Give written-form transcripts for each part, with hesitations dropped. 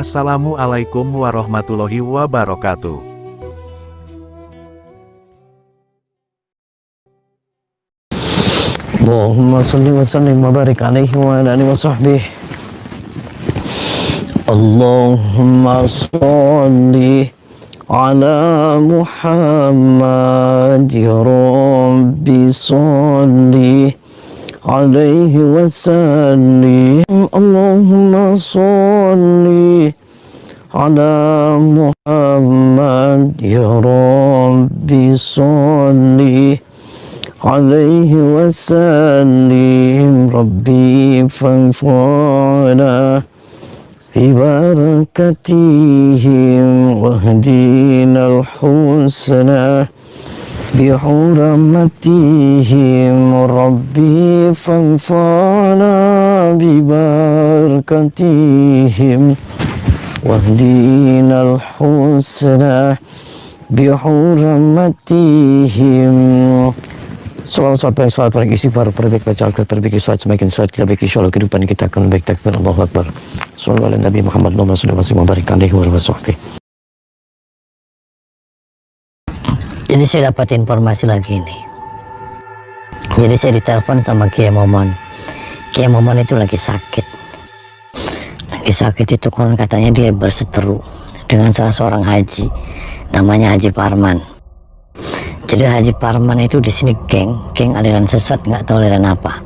Assalamualaikum warahmatullahi wabarakatuh. Allahumma salli wa sallim wa barik alaihi wa ala alihi wa sahbihi. Allahumma salli ala Muhammad ya Rabbi salli alaihi wa sallim. Allahumma salli ala Muhammad ya Rabbi salli alaihi wa sallim. Rabbi fanfa'na bi barakatihim wahdina al-husna bi hurmatihim. Rabbi fanfa'na bi barakatihim wahdina al-husna bi hurmatihim. Salat paling istighfar, perbaiki baca Al-Quran, perbaiki salat, semakin salat kita baik, insyaallah kehidupan kita akan baik. Takbir, Allahu Akbar. Sallallahu ala Nabi Muhammad sallallahu alaihi wa barik alaihi wa sahbihi. Jadi saya dapat informasi lagi ini. Jadi saya ditelepon sama Kiai Momon. Kiai Momon itu lagi sakit. Lagi sakit itu konon katanya dia berseteru dengan salah seorang haji, namanya Haji Parman. Jadi Haji Parman itu di sini geng aliran sesat, nggak tahu aliran apa.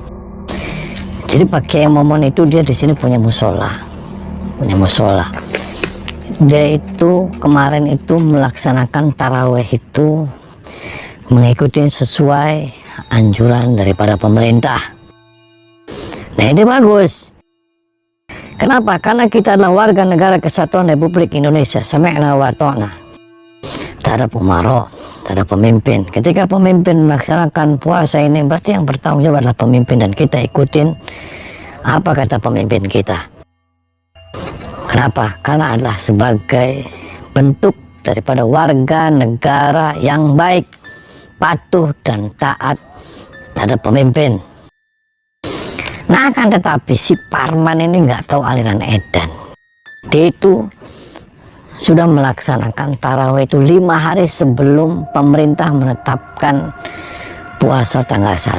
Jadi Pak Kiai Momon itu dia di sini punya musola. Dia itu kemarin itu melaksanakan taraweh itu mengikuti sesuai anjuran daripada pemerintah. Nah ini bagus. Kenapa? Karena kita adalah warga negara kesatuan Republik Indonesia. Sami'na wa ta'na. Tak ada pemaro, tak ada pemimpin. Ketika pemimpin melaksanakan puasa ini, berarti yang bertanggung jawab adalah pemimpin, dan kita ikutin apa kata pemimpin kita. Kenapa? Karena adalah sebagai bentuk daripada warga negara yang baik, patuh dan taat terhadap pemimpin. Nah akan tetapi si Parman ini nggak tahu aliran edan. Dia itu sudah melaksanakan tarawih itu 5 hari sebelum pemerintah menetapkan puasa tanggal 1.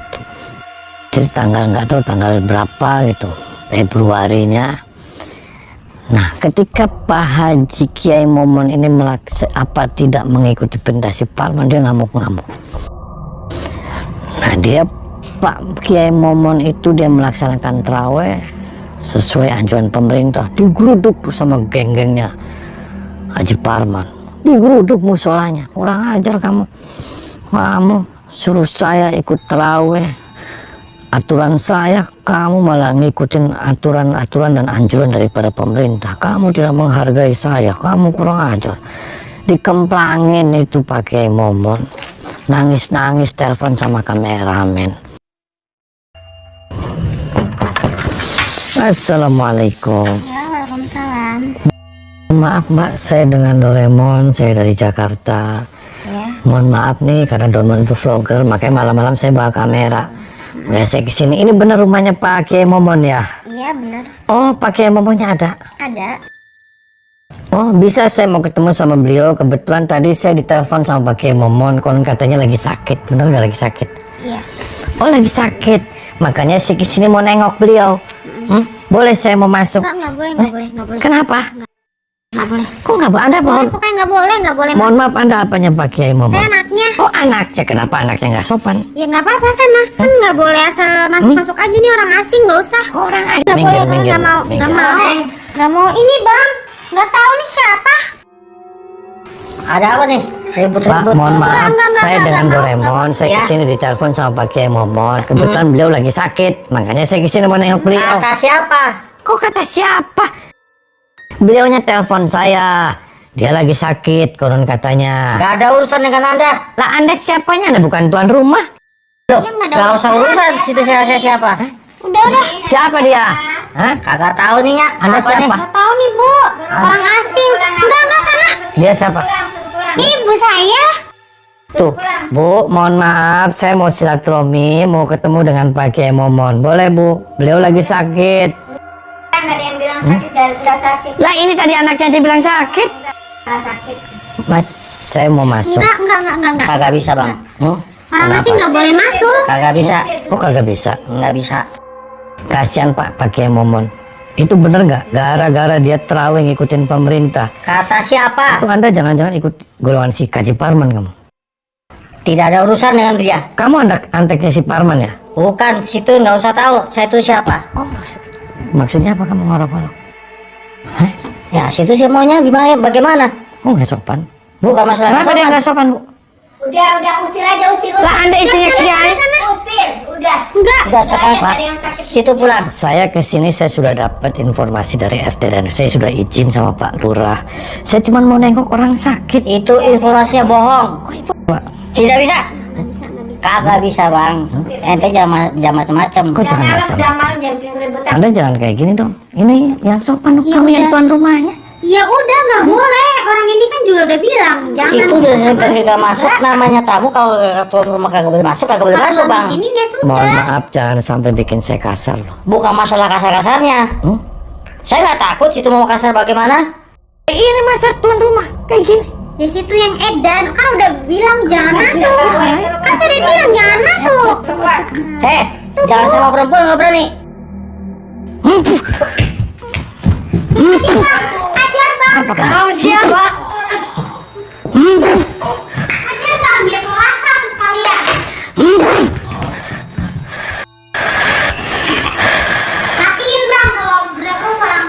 Jadi tanggal nggak tahu tanggal berapa gitu, Februarinya. Nah ketika Pak Haji Kiai Momon ini tidak mengikuti perintah si Parman, dia ngamuk-ngamuk. Nah dia Pak Kiai Momon itu dia melaksanakan tarawih sesuai anjuran pemerintah, digeruduk sama geng-gengnya Haji Parman, digeruduk musolanya. Kurang ajar kamu suruh saya ikut tarawih, aturan saya, kamu malah ngikutin aturan dan anjuran daripada pemerintah. Kamu tidak menghargai saya, kamu kurang ajar. Dikemplangin itu Pak Kiai Momon, nangis-nangis telepon sama kameramen. Assalamualaikum. Ya, waalaikumsalam. Maaf Mbak, saya dengan Doraemon, saya dari Jakarta. Ya. Mohon maaf nih, karena Doraemon itu vlogger, makanya malam-malam saya bawa kamera. Nggak, saya kesini. Ini benar rumahnya Pak Kiai Momon ya? Iya benar. Oh, Pak Kiai Momonnya ada? Ada. Oh, bisa saya mau ketemu sama beliau. Kebetulan tadi saya ditelepon sama Pak Kiai Momon, konon katanya lagi sakit. Benar nggak lagi sakit? Iya. Oh, lagi sakit. Makanya saya kesini mau nengok beliau. Boleh saya mau masuk? Nggak boleh. Kenapa? Nggak boleh. Kok nggak boleh? Anda mohon. Pokoknya nggak boleh. Mohon maaf, Anda apanya Pak Kiai Momon? Saya anaknya. Oh, anaknya. Kenapa anaknya nggak sopan? Ya nggak apa-apa sana. Kan nggak boleh asal masuk aja nih, orang asing, nggak usah. Orang asing. Nggak boleh. Minggir. Nggak mau. Ini bang, nggak tahu nih siapa. Ada apa nih? Pak, mohon maaf, saya dengan Doraemon, saya kesini ditelepon sama Pak Kiai Momon. Kebetulan beliau lagi sakit, makanya saya kesini mau nengok beliau. Kata siapa? Kok kata siapa? Beliaunya telepon saya, dia lagi sakit, konon katanya. Gak ada urusan dengan Anda. Lah Anda siapanya? Anda bukan tuan rumah. Loh, gak usah urusan situ saya siapa. Udah. Siapa dia? Hah? Kagak tahu nih ya. Anda siapa? Nggak tahu nih bu, orang asing. Enggak sana. Dia siapa? Ibu saya. Tuh, Bu, mohon maaf, saya mau silaturahmi, mau ketemu dengan Pak Kiai Momon. Boleh, Bu? Beliau lagi sakit. Nggak ada yang bilang sakit dan udah sakit. Lah ini tadi anaknya aja bilang sakit. Nggak sakit. Mas, saya mau masuk. Enggak. Kagak bisa bang. Orang asing nggak boleh masuk. Kagak bisa. Oh kagak bisa. Nggak bisa. Kasihan Pak pakai momon. Itu bener nggak? Gara-gara dia terawih ngikutin pemerintah. Kata siapa? Itu Anda jangan-jangan ikut golongan si Kaji Parman kamu. Tidak ada urusan dengan dia. Kamu anteknya si Parman ya? Bukan, situ nggak usah tahu. Saya itu siapa? Oh, maksudnya apa kamu ngorok-ngorok? Ya situ sih maunya gimana? Bagaimana? Oh nggak sopan. Bukan masalah Kenapa dia sopan. nggak sopan Bu? Udah usir aja usir. Lah Anda istrinya Kiai. Usir, udah. Enggak. Udah sekarang Ada Pak. yang sakit. Situ pulang. Saya kesini saya sudah dapat informasi dari RT dan saya sudah izin sama Pak Lurah. Saya cuma mau nengok orang sakit. Itu informasinya bohong. Pak. Tidak bisa. Kagak bisa bang. Ente jangan macam-macam. Kok jangan macam? Udah malam jangan bikin keributan. Anda jangan kayak gini dong. Ini yang sopan dong. Kamu yang tuan rumahnya. Ya udah nggak boleh. Orang ini kan juga udah bilang jangan. Itu udah sampai kagak masuk namanya tamu. Kalau tuan rumah kagak boleh masuk, kagak boleh masuk bang. Ini dia sudah. Mohon maaf jangan sampai bikin saya kasar loh. Bukan masalah kasar-kasarnya. Saya nggak takut situ mau kasar bagaimana. Ini masa tuan rumah kayak gini. Di situ yang edan kan udah bilang jangan masuk. Kan saya udah bilang jangan masuk. Jangan sama perempuan nggak berani. Ajar bang. Kamu siapa? Ajar bang biar kau rasa sekalian. Matiin bang kalau udah pulang.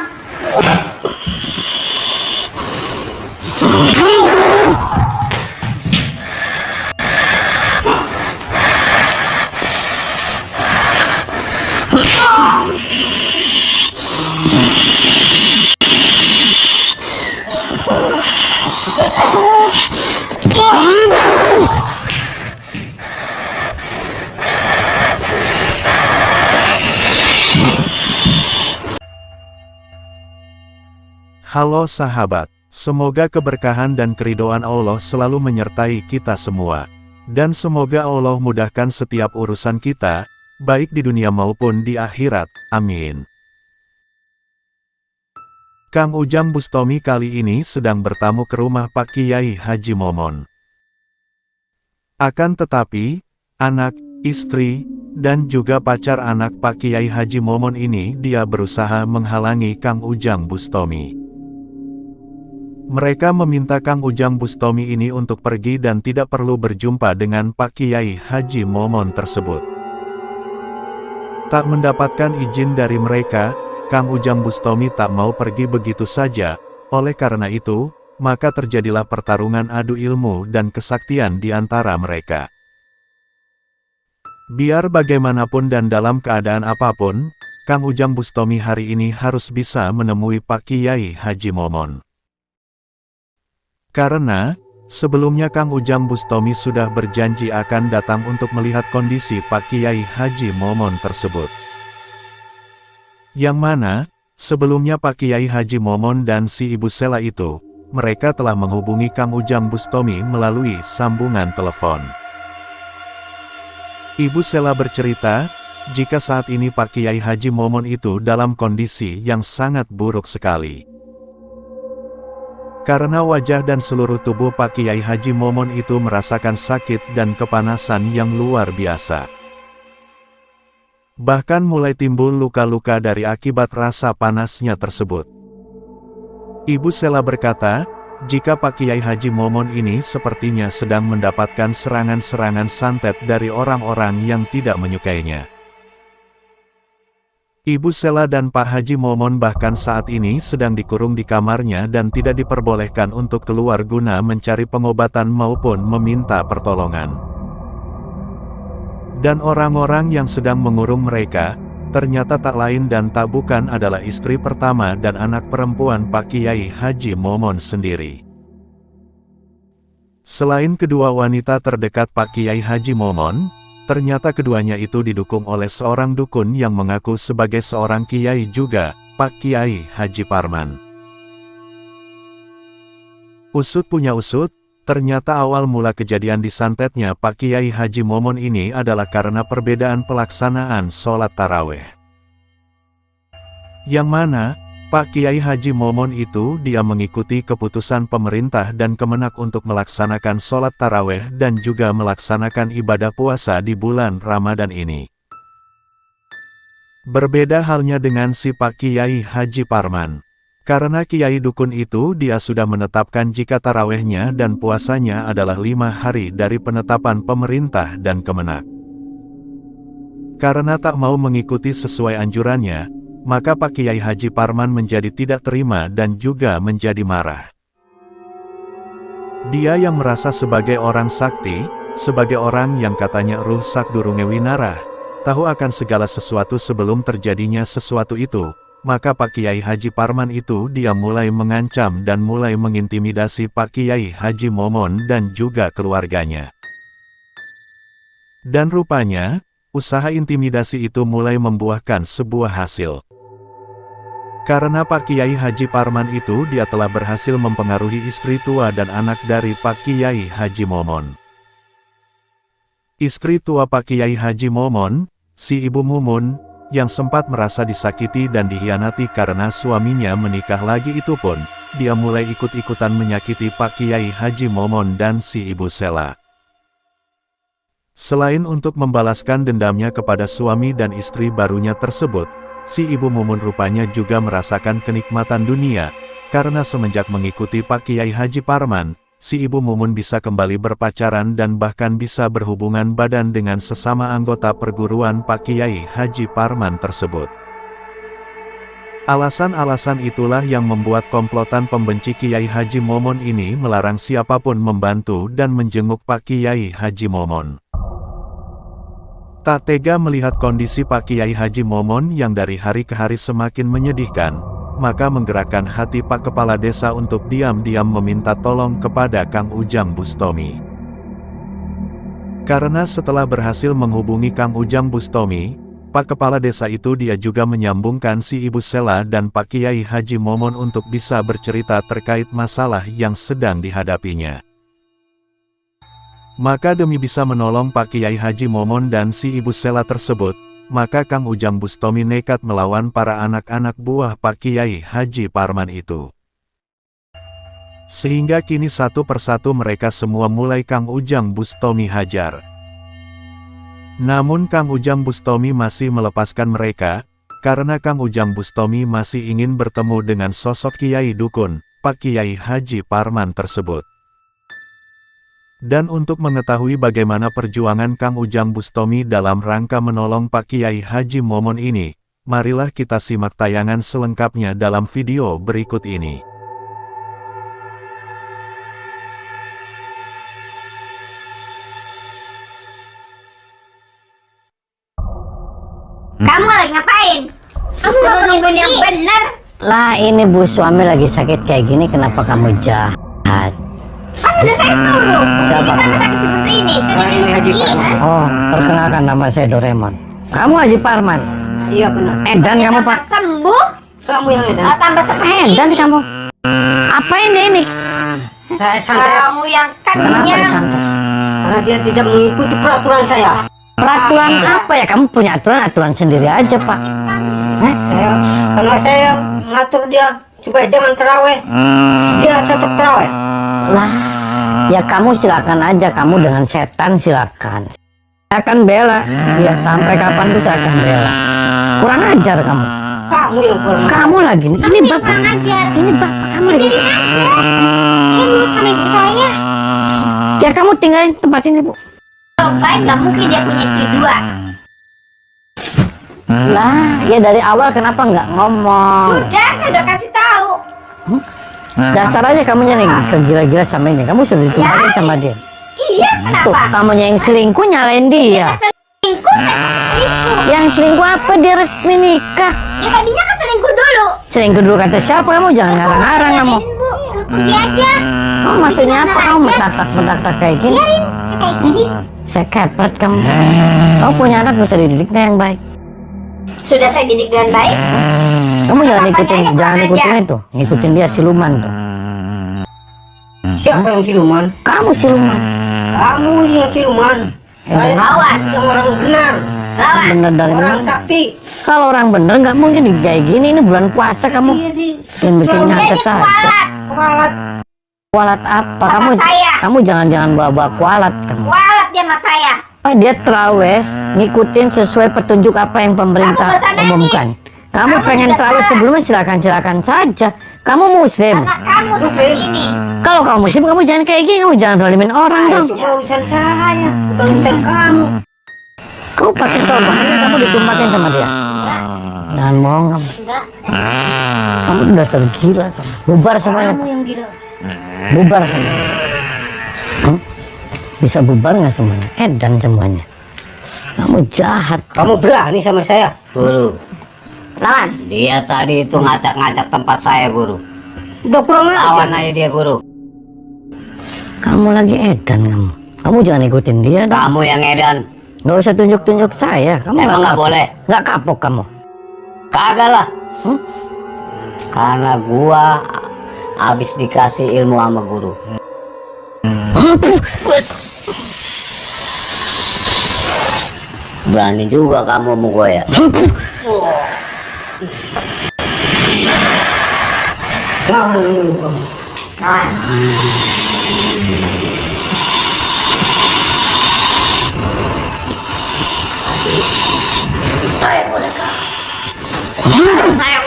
Halo sahabat, semoga keberkahan dan keridhaan Allah selalu menyertai kita semua. Dan semoga Allah mudahkan setiap urusan kita, baik di dunia maupun di akhirat, amin. Kang Ujang Bustomi kali ini sedang bertamu ke rumah Pak Kiai Haji Momon. Akan tetapi, anak, istri, dan juga pacar anak Pak Kiai Haji Momon ini dia berusaha menghalangi Kang Ujang Bustomi. Mereka meminta Kang Ujang Bustomi ini untuk pergi dan tidak perlu berjumpa dengan Pak Kiai Haji Momon tersebut. Tak mendapatkan izin dari mereka, Kang Ujang Bustomi tak mau pergi begitu saja. Oleh karena itu, maka terjadilah pertarungan adu ilmu dan kesaktian di antara mereka. Biar bagaimanapun dan dalam keadaan apapun, Kang Ujang Bustomi hari ini harus bisa menemui Pak Kiai Haji Momon. Karena, sebelumnya Kang Ujang Bustomi sudah berjanji akan datang untuk melihat kondisi Pak Kiai Haji Momon tersebut. Yang mana, sebelumnya Pak Kiai Haji Momon dan si Ibu Sela itu, mereka telah menghubungi Kang Ujang Bustomi melalui sambungan telepon. Ibu Sela bercerita, jika saat ini Pak Kiai Haji Momon itu dalam kondisi yang sangat buruk sekali. Karena wajah dan seluruh tubuh Pak Kiai Haji Momon itu merasakan sakit dan kepanasan yang luar biasa. Bahkan mulai timbul luka-luka dari akibat rasa panasnya tersebut. Ibu Sela berkata, jika Pak Kiai Haji Momon ini sepertinya sedang mendapatkan serangan-serangan santet dari orang-orang yang tidak menyukainya. Ibu Sela dan Pak Haji Momon bahkan saat ini sedang dikurung di kamarnya dan tidak diperbolehkan untuk keluar guna mencari pengobatan maupun meminta pertolongan. Dan orang-orang yang sedang mengurung mereka, ternyata tak lain dan tak bukan adalah istri pertama dan anak perempuan Pak Kiai Haji Momon sendiri. Selain kedua wanita terdekat Pak Kiai Haji Momon, ternyata keduanya itu didukung oleh seorang dukun yang mengaku sebagai seorang kiai juga, Pak Kiai Haji Parman. Usut punya usut, ternyata awal mula kejadian disantetnya Pak Kiai Haji Momon ini adalah karena perbedaan pelaksanaan sholat taraweh. Yang mana, Pak Kiai Haji Momon itu dia mengikuti keputusan pemerintah dan Kemenak untuk melaksanakan sholat taraweh dan juga melaksanakan ibadah puasa di bulan Ramadan ini. Berbeda halnya dengan si Pak Kiai Haji Parman. Karena Kiai Dukun itu dia sudah menetapkan jika tarawehnya dan puasanya adalah 5 hari dari penetapan pemerintah dan Kemenak. Karena tak mau mengikuti sesuai anjurannya, maka Pak Kiai Haji Parman menjadi tidak terima dan juga menjadi marah. Dia yang merasa sebagai orang sakti, sebagai orang yang katanya ruh sakdurunge winarah, tahu akan segala sesuatu sebelum terjadinya sesuatu itu, maka Pak Kiai Haji Parman itu dia mulai mengancam dan mulai mengintimidasi Pak Kiai Haji Momon dan juga keluarganya. Dan rupanya, usaha intimidasi itu mulai membuahkan sebuah hasil. Karena Pak Kiai Haji Parman itu dia telah berhasil mempengaruhi istri tua dan anak dari Pak Kiai Haji Momon. Istri tua Pak Kiai Haji Momon, si Ibu Mumun, yang sempat merasa disakiti dan dikhianati karena suaminya menikah lagi itu pun, dia mulai ikut-ikutan menyakiti Pak Kiai Haji Momon dan si Ibu Sela. Selain untuk membalaskan dendamnya kepada suami dan istri barunya tersebut, si Ibu Mumun rupanya juga merasakan kenikmatan dunia, karena semenjak mengikuti Pak Kiai Haji Parman, si Ibu Mumun bisa kembali berpacaran dan bahkan bisa berhubungan badan dengan sesama anggota perguruan Pak Kiai Haji Parman tersebut. Alasan-alasan itulah yang membuat komplotan pembenci Kiai Haji Momon ini melarang siapapun membantu dan menjenguk Pak Kiai Haji Momon. Tak tega melihat kondisi Pak Kiai Haji Momon yang dari hari ke hari semakin menyedihkan, maka menggerakkan hati Pak Kepala Desa untuk diam-diam meminta tolong kepada Kang Ujang Bustomi. Karena setelah berhasil menghubungi Kang Ujang Bustomi, Pak Kepala Desa itu dia juga menyambungkan si Ibu Sela dan Pak Kiai Haji Momon untuk bisa bercerita terkait masalah yang sedang dihadapinya. Maka demi bisa menolong Pak Kiai Haji Momon dan si Ibu Sela tersebut, maka Kang Ujang Bustomi nekat melawan para anak-anak buah Pak Kiai Haji Parman itu. Sehingga kini satu persatu mereka semua mulai Kang Ujang Bustomi hajar. Namun Kang Ujang Bustomi masih melepaskan mereka, karena Kang Ujang Bustomi masih ingin bertemu dengan sosok Kiai Dukun, Pak Kiai Haji Parman tersebut. Dan untuk mengetahui bagaimana perjuangan Kang Ujang Bustomi dalam rangka menolong Pak Kiai Haji Momon ini, marilah kita simak tayangan selengkapnya dalam video berikut ini. Kamu lagi ngapain? Kamu gak penungguin yang benar. Lah ini Bu, suami lagi sakit kayak gini, kenapa kamu jahat? Kan udah saya suruh. Siapa Bisa kamu? tadi seperti ini. Saya Haji Parman. Oh, perkenalkan nama saya Doraemon. Kamu Haji Parman? Iya benar. Edan kamu Pak? sembuh. Kamu yang edan. Tambah seperti Edan kamu? Apain dia ini? Saya santai kamu yang Kenapa kenyang. disantet? karena dia tidak mengikuti peraturan saya. Peraturan apa ya? Kamu punya aturan sendiri aja Pak. Karena saya ngatur dia supaya jangan terawih, dia tetap terawih. Lah, ya kamu silakan aja, kamu dengan setan silakan. Saya akan bela, ya sampai kapan tuh saya akan bela. Kurang ajar kamu. Kamu yang kurang. Kamu lagi nih, ini bapak, kurang ajar. ini bapak kamu lagi. Biarin aja. Saya mau sama ibu saya. Ya kamu tinggalin tempat ini Bu. Kalau baik gak mungkin dia punya istri dua. Lah, ya dari awal kenapa nggak ngomong? Udah, saya udah kasih tahu. Dasar aja kamunya nih kegila-gila sama ini. Kamu sudah ditumpahin sama dia. Iya, Tuh, kenapa? kamunya yang selingkuh nyalain dia. Selingkuh, saya selingkuh. Yang selingkuh apa? Dia resmi nikah. Ya tadinya kan selingkuh dulu. Selingkuh dulu kata siapa kamu? Jangan ngarang-ngarang kamu. Bu, suruh pergi aja. Oh, maksudnya apa kamu mendadak-mendadak kayak gini? Biarin, saya kayak gini. Saya kepret kamu. Kamu punya anak bisa dididiknya yang baik. Sudah saya didik dengan baik. Kamu jangan Bapaknya ikutin, aja jangan kurang ikutin ajar. itu. Ngikutin dia siluman tuh. Siapa yang siluman? Kamu siluman. Kamu yang siluman. Saya Lawan. yang orang benar. Bener dari Orang mana? sakti. Kalau orang bener nggak mungkin kayak gini. Ini bulan puasa kamu Iya, di yang bikin Dia nyatet aja. kualat. kualat. Kualat apa? Sama saya. Kamu jangan bawa kualat kamu. Kualat dia sama saya. Oh, dia terawih ngikutin sesuai petunjuk apa yang pemerintah Kamu nggak usah nangis. umumkan. Kamu Kamu pengen tidak terawih salah. sebelumnya silakan saja. Kamu muslim. Karena kamu seperti ini. Kalau kamu muslim kamu jangan kayak gini, kamu jangan zalimin orang dong. Itu urusan saya, bukan urusan kamu. Kamu pakai sorban aja, kamu ditumpahin sama dia. Jangan bohong kamu. Enggak. Kamu udah gila kamu. Bubar semuanya. Kamu yang gila. Bubar semuanya. Bisa bubar nggak semuanya? Edan semuanya. Kamu jahat. Kamu berani sama saya? Guru, Lawan. dia tadi itu ngacak-ngacak tempat saya, Guru. Udah kurang Lawan aja. aja dia, Guru. Kamu lagi edan kamu. Kamu jangan ikutin dia dong. Kamu yang edan. Nggak usah tunjuk-tunjuk saya. Kamu Emang nggak kapok. boleh? Nggak kapok kamu. Kagak lah. Karena gua habis dikasih ilmu sama guru. Berani juga kamu mau gua ya. Lawan dulu kamu. Lawan. Saya boleh kah? Saya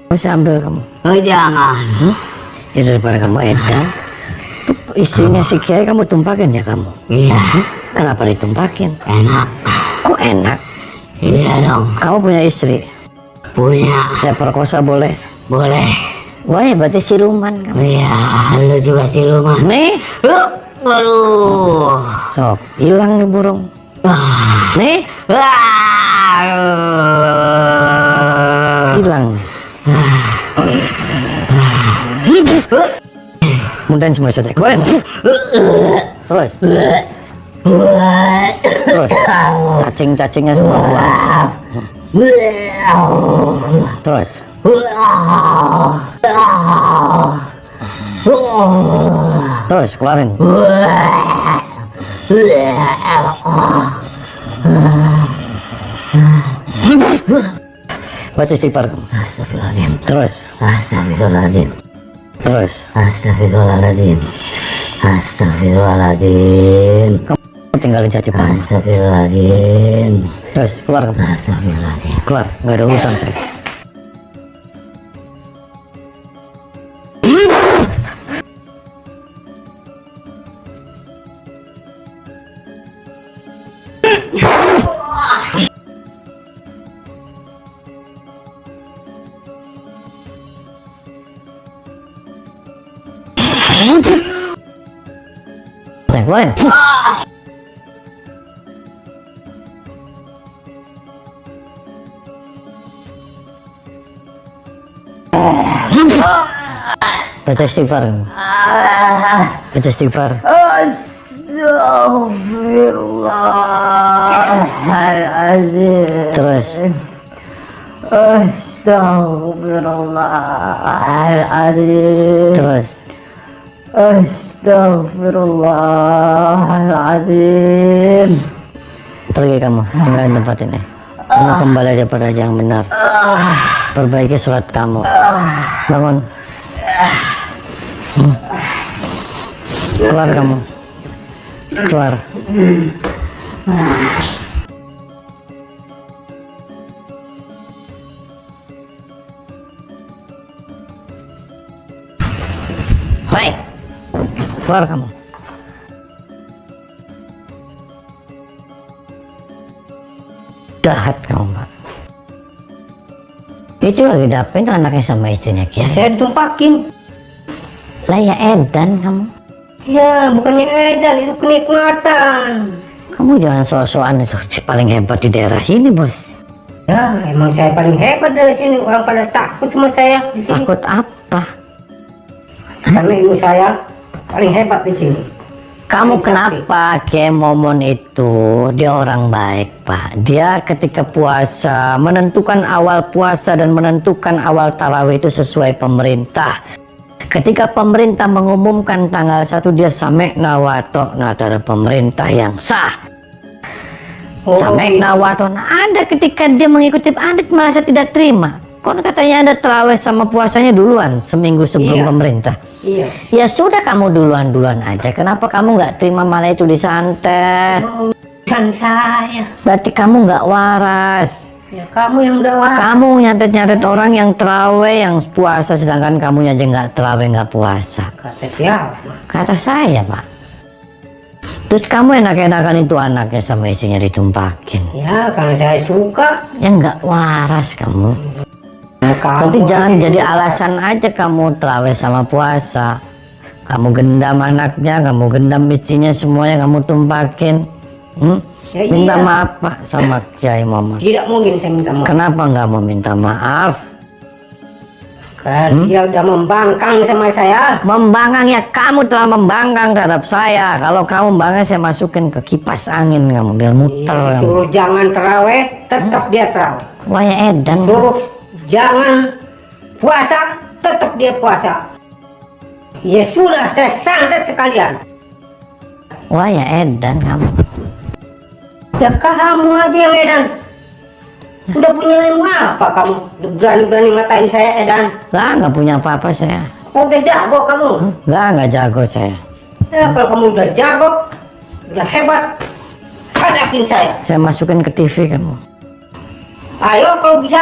Bisa ambil kamu. Oh, jangan. Ya daripada kamu edan. Istrinya si Kiai kamu tumpakin ya kamu. Iya, Kenapa ditumpakin? enak. Kok enak? Iya dong, Kamu punya istri. punya. Saya perkosa boleh? Boleh. Wah, ya berarti siluman kamu. Iya, lu juga siluman. Nih, Waduh. sok hilang nih burung. Nih, hilang. Mudahan semua sudah keluarin. Terus, terus, cacing-cacingnya semua keluar. Terus, Terus keluarin. Baca istighfar kamu. Astagfirullahaladzim. Terus. Astagfirullahaladzim. Terus. Astagfirullahaladzim. Astagfirullahaladzim. Kamu tinggalin caci pak. Astagfirullahaladzim. Terus keluar kamu. Astagfirullahaladzim. Keluar. Nggak ada urusan saya. Saya keluarin. Baca istighfar kamu. Baca istighfar. Astagfirullahaladzim. Terus. Astagfirullahaladzim. Terus. Astagfirullahaladzim. Pergi kamu. Tinggalin tempat ini. Kamu kembali aja pada yang benar. Perbaiki surat kamu. Bangun. Keluar kamu. Keluar. Baik. Keluar kamu. Jahat kamu, Pak. Itu lagi dapain anaknya sama istrinya Kiai. Saya ditumpakin. Lah ya edan kamu. Ya, bukannya edan, itu kenikmatan. Kamu jangan so-soan itu paling hebat di daerah sini, Bos. Ya, emang saya paling hebat dari sini. Orang pada takut sama saya di sini. Takut apa? Karena ilmu saya paling hebat di sini. Kamu Paling kenapa Kiai Momon itu dia orang baik, Pak. Dia ketika puasa menentukan awal puasa dan menentukan awal tarawih itu sesuai pemerintah. Ketika pemerintah mengumumkan tanggal 1 dia sami'na wa ta'na dari pemerintah yang sah. Sami'na wa ta'na. Anda ketika dia mengikuti Anda malah saya tidak terima. Kon katanya Anda terawih sama puasanya duluan seminggu sebelum Iya. pemerintah. Iya. Ya sudah kamu duluan aja. Kenapa kamu nggak terima malah itu disantet? Urusan saya. Berarti kamu nggak waras. Ya, kamu yang udah wah. Kamu nyatet orang yang terawih yang puasa sedangkan kamu aja nggak terawih nggak puasa. Kata siapa? Kata saya, Pak. Terus kamu enak-enakan itu anaknya sama istrinya ditumpakin. Ya, karena saya suka. Ya nggak waras kamu. Nah, Berarti kamu jangan jadi alasan aja kamu terawih sama puasa. Kamu gendam anaknya, kamu gendam istrinya, semuanya kamu tumpakin. Ya, Minta iya. maaf Pak sama Kiai Momon. Tidak mungkin saya minta maaf. Kenapa nggak mau minta maaf? Karena dia udah membangkang sama saya. Membangkang ya, kamu telah membangkang terhadap saya. Kalau kamu membangkang saya masukin ke kipas angin kamu biar muter. Iya, kamu. suruh jangan terawih, tetap dia terawih. Wah ya edan. Suruh jangan puasa, tetap dia puasa. Ya sudah, saya santet sekalian. Wah ya edan kamu. Ya kamu aja yang edan. Udah punya ilmu apa kamu? Berani-berani ngatain saya edan. Lah nggak punya apa-apa saya. Udah jago kamu. Nggak jago saya. Ya kalau kamu udah jago, udah hebat, hadakin saya. Saya masukin ke TV kamu. Ayo kalau bisa.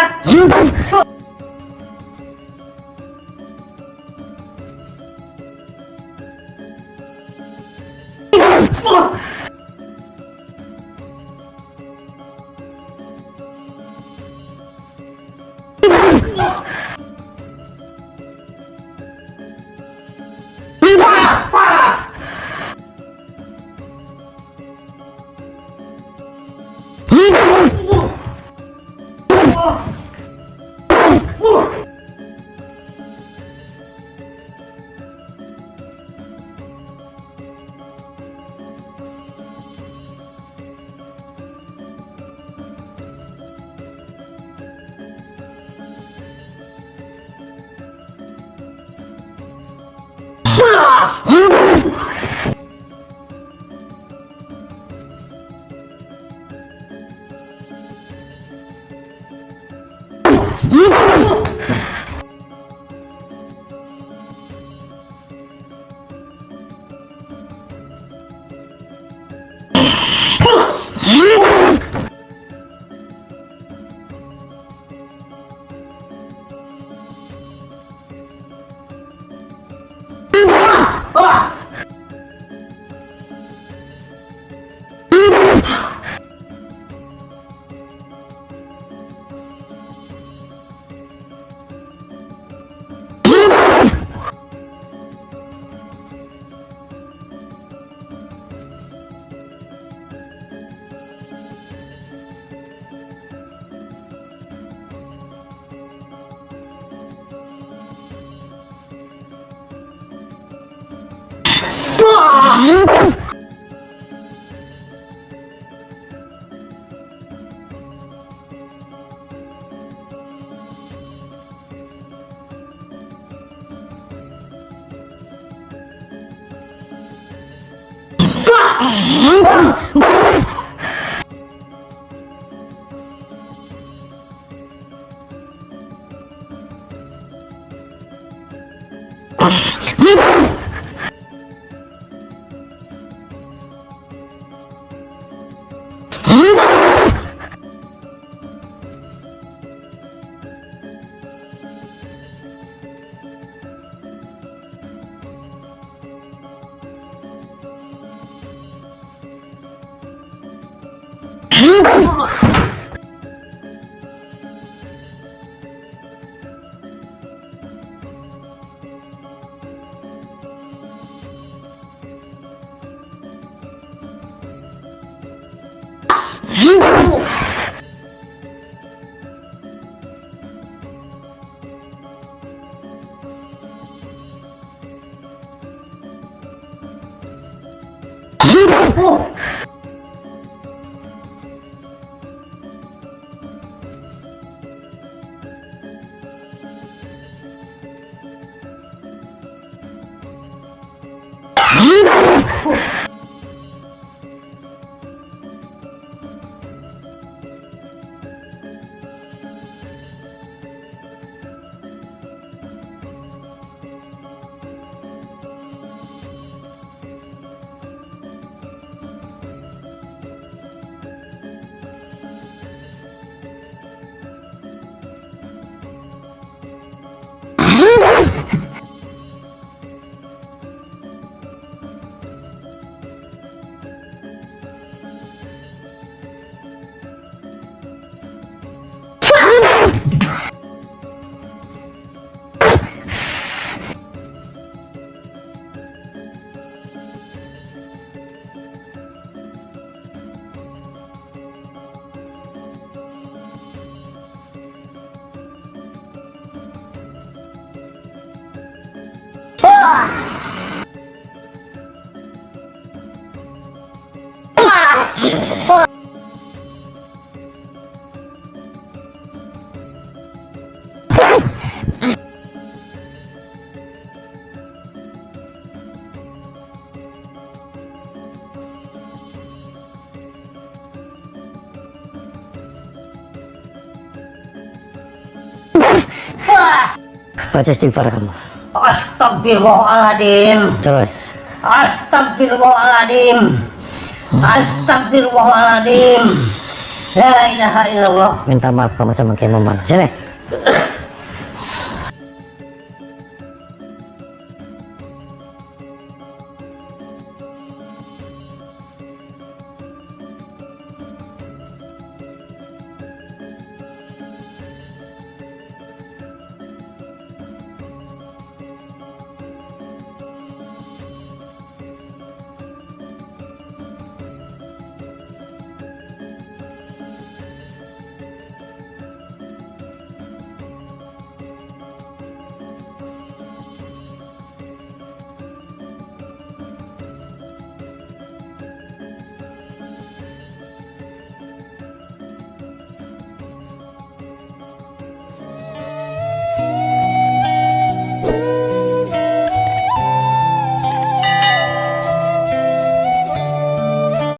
Baca istighfar kamu. Astagfirullahaladzim. Terus. Astagfirullahaladzim. Astagfirullahaladzim. La ilaha illallah. Minta maaf kamu sama Kiai Maman. Sini.